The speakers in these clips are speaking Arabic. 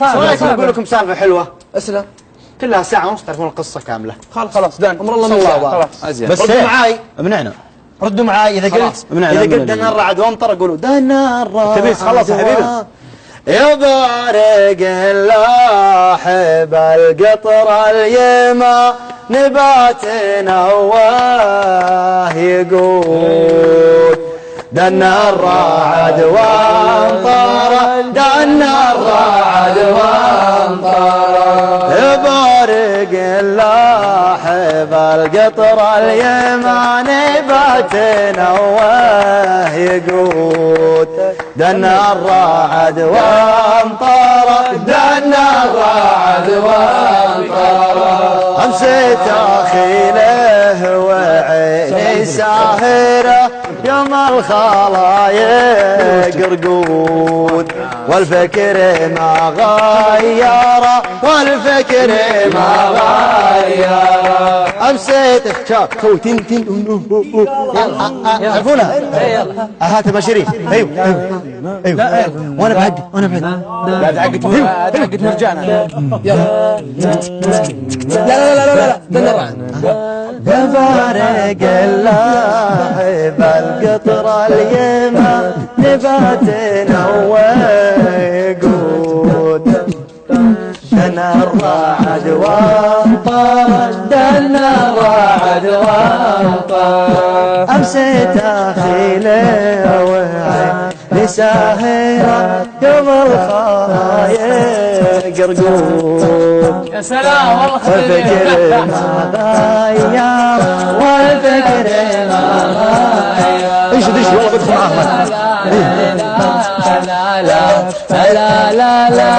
ايش رايكم اقول لكم سالفه حلوه؟ اسلم. كلها ساعه ونص تعرفون القصه كامله. خلاص دان امر الله من خلاص ازين. بس ردوا معاي منعنا. ردوا معاي اذا قلت دنا الرعد وامطر قولوا دنا الرعد. تبيس خلاص يا حبيبي. يبارك اللاحب القطر اليما نبات نواه يقول دنا الرعد وامطر دنا الرعد وامطر يبارك اللاحب القطر اليما نبات نواه يقول دنا الرعد وامطر دنا الرعد وامطر امسيت اخيله وعيني ساهره يوم الخلايق رقود والفكر ما غيره والفكر ما غيره امسيت شاف سوي تن تعرفونها؟ هات المشاريف. ايوه وانا بعد لا تعقد تعقد مرجان. يلا لا دنا الرعد. يبارك اللاحب القطر اليما نبات نويقود دنا الرعد وامطر دنا الرعد وامطر امسيت اخيله وعيني ساهره يوم الخلايق رقود. يا سلام والله والفكر ما غير والفكر ما غير. ايش والله بدخل معاهم. لا لا لا لا لا لا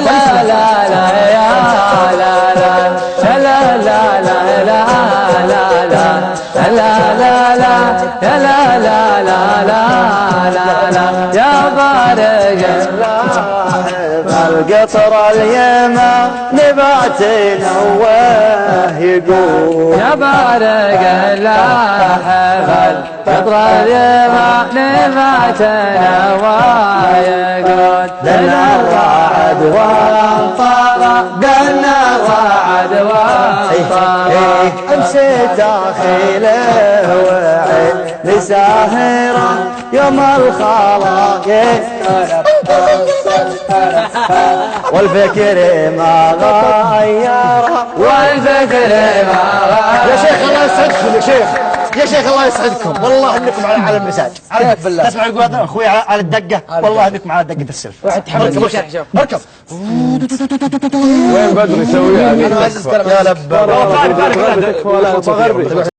لا لا لا يا لا لا لا لا لا لا لا لا لا لا لا لا لا لا لا يا بارق اللاحب القطر اليما نبات نواه يقول يا بارق اللاحب القطر اليما نبات نواه يقول دنا الرعد وامطر دنا الرعد وامطر امسيت اخيله وعيني ساهره يوم الخلايق والفكر ما غيره والفكر ما غيره. يا شيخ الله يسعدكم يا شيخ يا شيخ الله يسعدكم والله انكم على المزاج. بالله تسمع يقول اخوي على الدقه والله انكم على دقه السلف. واحد تحمل اركب وين بدر يسويها؟ يا لبى